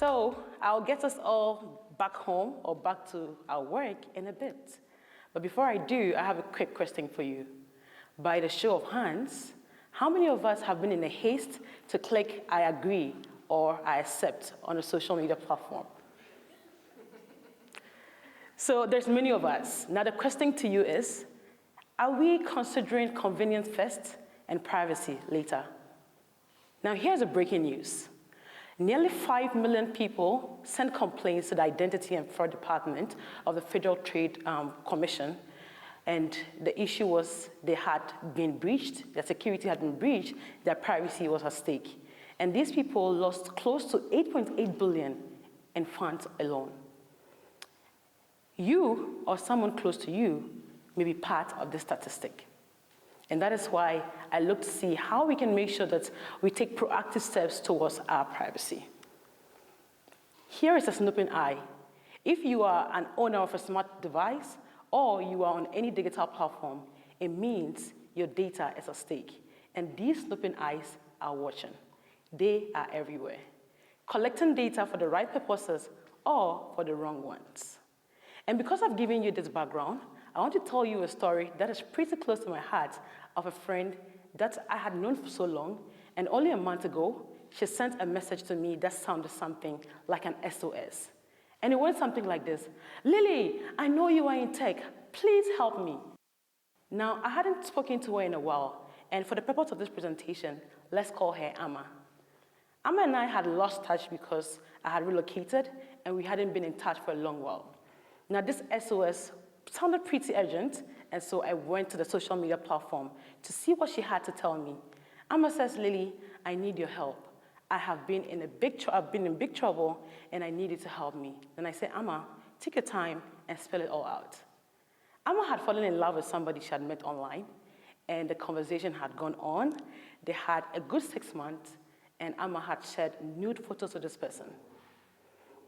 So I'll get us all back home or back to our work in a bit. But before I do, I have a quick question for you. By the show of hands, how many of us have been in a haste to click I agree or I accept on a social media platform? So there's many of us. Now the question to you is, are we considering convenience first and privacy later? Now here's the breaking news. Nearly 5 million people sent complaints to the Identity and Fraud Department of the Federal Trade Commission, and the issue was they had been breached, their security had been breached, their privacy was at stake. And these people lost close to 8.8 billion in funds alone. You or someone close to you may be part of this statistic. And that is why I look to see how we can make sure that we take proactive steps towards our privacy. Here is a snooping eye. If you are an owner of a smart device or you are on any digital platform, it means your data is at stake. And these snooping eyes are watching. They are everywhere, collecting data for the right purposes or for the wrong ones. And because I've given you this background, I want to tell you a story that is pretty close to my heart of a friend that I had known for so long, and only a month ago, she sent a message to me that sounded something like an SOS. And it went something like this: Lily, I know you are in tech, please help me. Now, I hadn't spoken to her in a while, and for the purpose of this presentation, let's call her Amma. Amma and I had lost touch because I had relocated and we hadn't been in touch for a long while. Now, this SOS sounded pretty urgent, and so I went to the social media platform to see what she had to tell me. Amma says, Lily, I need your help. I've been in big trouble, and I need you to help me. Then I said, Amma, take your time and spell it all out. Amma had fallen in love with somebody she had met online, and the conversation had gone on. They had a good 6 months, and Amma had shared nude photos with this person.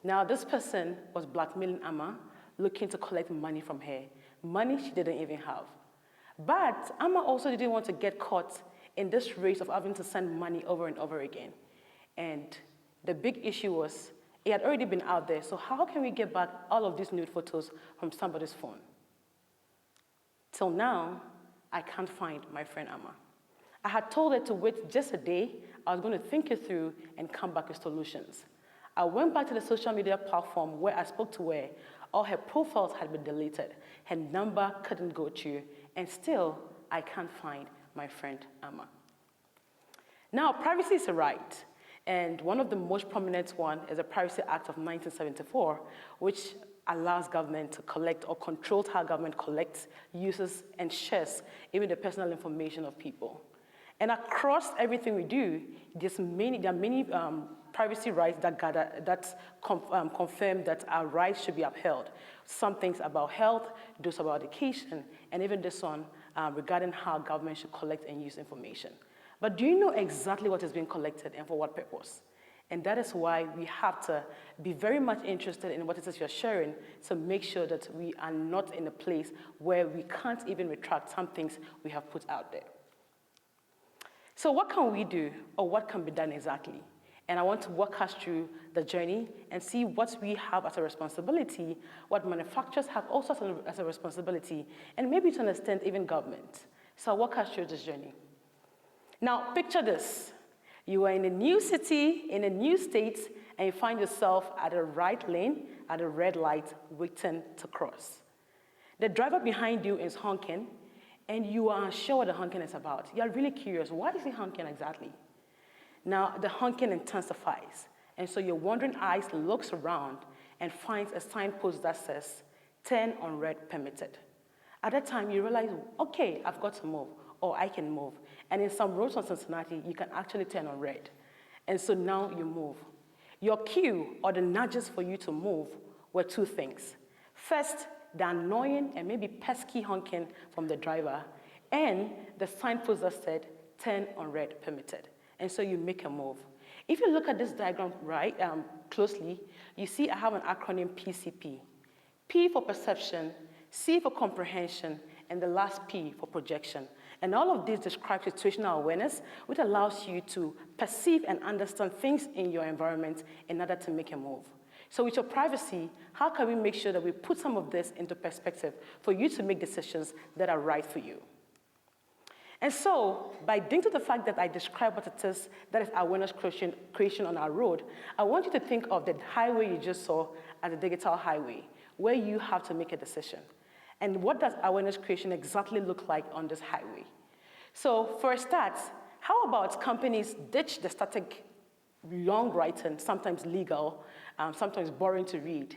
Now, this person was blackmailing Amma, looking to collect money from her, money she didn't even have. But Amma also didn't want to get caught in this race of having to send money over and over again. And the big issue was, it had already been out there, so how can we get back all of these nude photos from somebody's phone? Till now, I can't find my friend Amma. I had told her to wait just a day. I was going to think it through and come back with solutions. I went back to the social media platform where I spoke to her. All her profiles had been deleted. Her number couldn't go through, and still, I can't find my friend Amma. Now, privacy is a right, and one of the most prominent one is the Privacy Act of 1974, which allows government to collect or controls how government collects, uses, and shares even the personal information of people. And across everything we do, there are many privacy rights that confirm that our rights should be upheld. Some things about health, those about education, and even this one regarding how government should collect and use information. But do you know exactly what is being collected and for what purpose? And that is why we have to be very much interested in what it is you're sharing to make sure that we are not in a place where we can't even retract some things we have put out there. So what can we do, or what can be done exactly? And I want to walk us through the journey and see what we have as a responsibility, what manufacturers have also as a responsibility, and maybe to an extent even government. So I'll walk us through this journey. Now, picture this. You are in a new city, in a new state, and you find yourself at a right lane, at a red light, waiting to cross. The driver behind you is honking, and you are unsure what the honking is about. You're really curious, what is he honking exactly? Now, the honking intensifies, and so your wandering eyes looks around and finds a signpost that says, turn on red permitted. At that time, you realize, okay, I've got to move, or I can move. And in some roads in Cincinnati, you can actually turn on red. And so now you move. Your cue, or the nudges for you to move, were two things. First, the annoying and maybe pesky honking from the driver, and the signpost that said, turn on red permitted. And so you make a move. If you look at this diagram closely, you see I have an acronym PCP. P for perception, C for comprehension, and the last P for projection. And all of this describes situational awareness, which allows you to perceive and understand things in your environment in order to make a move. So with your privacy, how can we make sure that we put some of this into perspective for you to make decisions that are right for you? And so, by due to the fact that I described what it is that is awareness creation on our road, I want you to think of the highway you just saw as a digital highway, where you have to make a decision. And what does awareness creation exactly look like on this highway? So for a start, how about companies ditch the static long writing, sometimes legal, sometimes boring to read,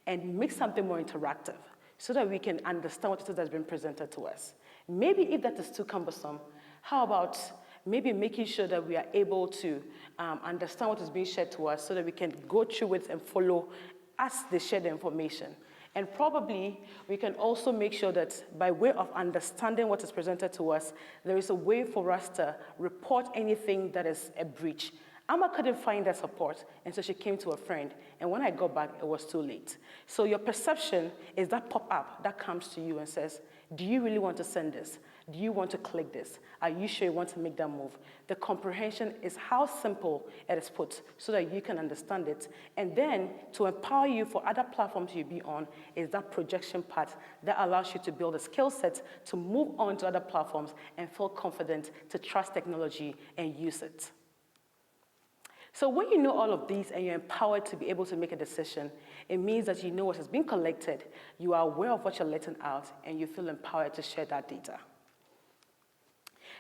and make something more interactive so that we can understand what it is that's been presented to us. Maybe if that is too cumbersome, how about maybe making sure that we are able to understand what is being shared to us so that we can go through it and follow as they share the information. And probably we can also make sure that by way of understanding what is presented to us, there is a way for us to report anything that is a breach. Amma couldn't find that support, and so she came to a friend. And when I got back, it was too late. So your perception is that pop-up that comes to you and says, do you really want to send this? Do you want to click this? Are you sure you want to make that move? The comprehension is how simple it is put so that you can understand it. And then to empower you for other platforms you be on is that projection part that allows you to build a skill set to move on to other platforms and feel confident to trust technology and use it. So when you know all of these and you're empowered to be able to make a decision, it means that you know what has been collected, you are aware of what you're letting out, and you feel empowered to share that data.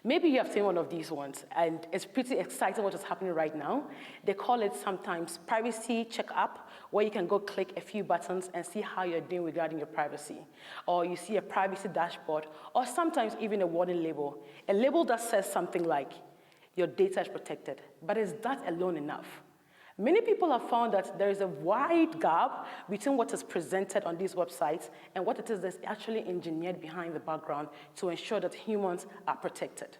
Maybe you have seen one of these ones, and it's pretty exciting what is happening right now. They call it sometimes privacy check-up, where you can go click a few buttons and see how you're doing regarding your privacy. Or you see a privacy dashboard, or sometimes even a warning label. A label that says something like, your data is protected. But is that alone enough? Many people have found that there is a wide gap between what is presented on these websites and what it is that's actually engineered behind the background to ensure that humans are protected.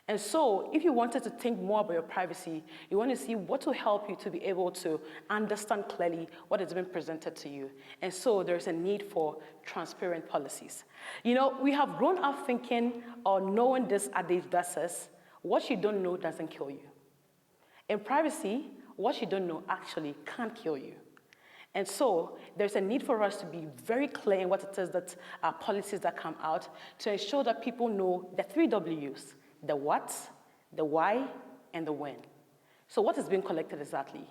And so if you wanted to think more about your privacy, you want to see what will help you to be able to understand clearly what has been presented to you. And so there's a need for transparent policies. You know, we have grown up thinking or knowing this adage that says, what you don't know doesn't kill you. In privacy, what you don't know actually can't kill you. And so there's a need for us to be very clear in what it is that our policies that come out to ensure that people know the 3 W's, the what, the why, and the when. So what is being collected exactly?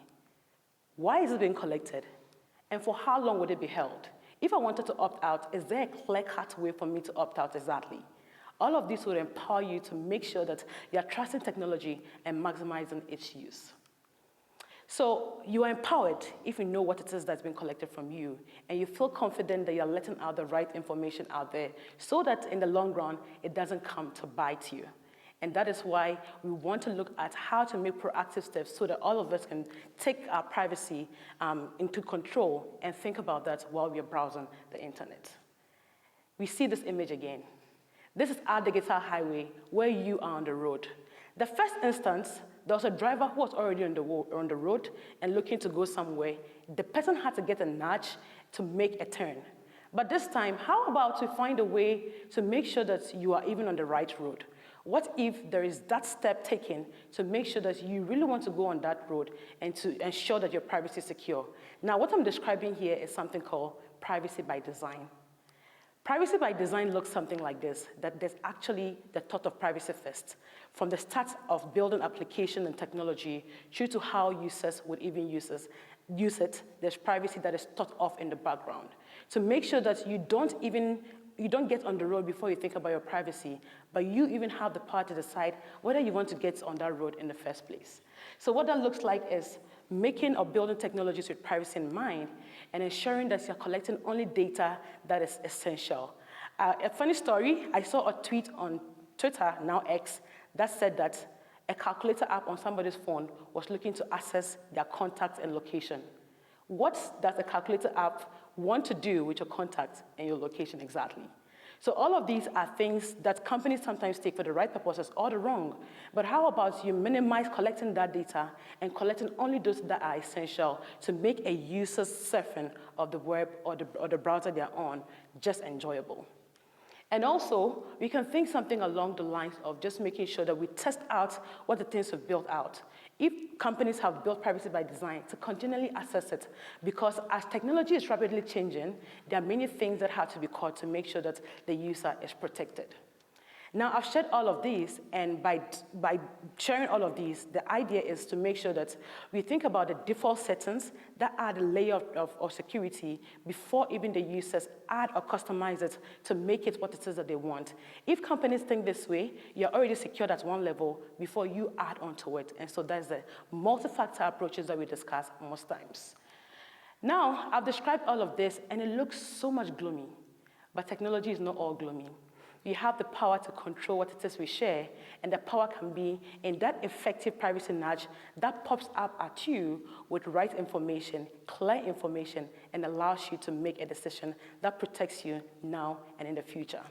Why is it being collected? And for how long would it be held? If I wanted to opt out, is there a clear-cut way for me to opt out exactly? All of this will empower you to make sure that you're trusting technology and maximizing its use. So you are empowered if you know what it is that's been collected from you, and you feel confident that you're letting out the right information out there so that in the long run, it doesn't come to bite you. And that is why we want to look at how to make proactive steps so that all of us can take our privacy into control and think about that while we're browsing the internet. We see this image again. This is our digital highway where you are on the road. The first instance, there was a driver who was already on the road and looking to go somewhere. The person had to get a nudge to make a turn. But this time, how about to find a way to make sure that you are even on the right road? What if there is that step taken to make sure that you really want to go on that road and to ensure that your privacy is secure? Now, what I'm describing here is something called privacy by design. Privacy by design looks something like this, that there's actually the thought of privacy first. From the start of building application and technology through to how users would even use it, there's privacy that is thought of in the background. To make sure that you don't get on the road before you think about your privacy, but you even have the power to decide whether you want to get on that road in the first place. So what that looks like is making or building technologies with privacy in mind and ensuring that you're collecting only data that is essential. A funny story, I saw a tweet on Twitter, now X, that said that a calculator app on somebody's phone was looking to access their contacts and location. What does a calculator app want to do with your contacts and your location exactly? So all of these are things that companies sometimes take for the right purposes or the wrong. But how about you minimize collecting that data and collecting only those that are essential to make a user's surfing of the web or the browser they're on just enjoyable? And also, we can think something along the lines of just making sure that we test out what the things we've built out. If companies have built privacy by design, to continually assess it, because as technology is rapidly changing, there are many things that have to be caught to make sure that the user is protected. Now, I've shared all of these, and by sharing all of these, the idea is to make sure that we think about the default settings that are the layer of security before even the users add or customize it to make it what it is that they want. If companies think this way, you're already secured at one level before you add onto it. And so that's the multi-factor approaches that we discuss most times. Now, I've described all of this, and it looks so much gloomy, but technology is not all gloomy. We have the power to control what it is we share, and the power can be in that effective privacy nudge that pops up at you with right information, clear information, and allows you to make a decision that protects you now and in the future.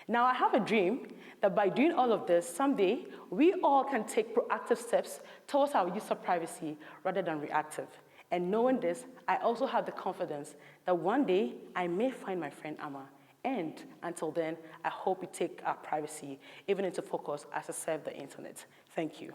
Now, I have a dream that by doing all of this, someday, we all can take proactive steps towards our user privacy rather than reactive. And knowing this, I also have the confidence that one day I may find my friend Amma. And until then, I hope we take our privacy even into focus as we serve the internet. Thank you.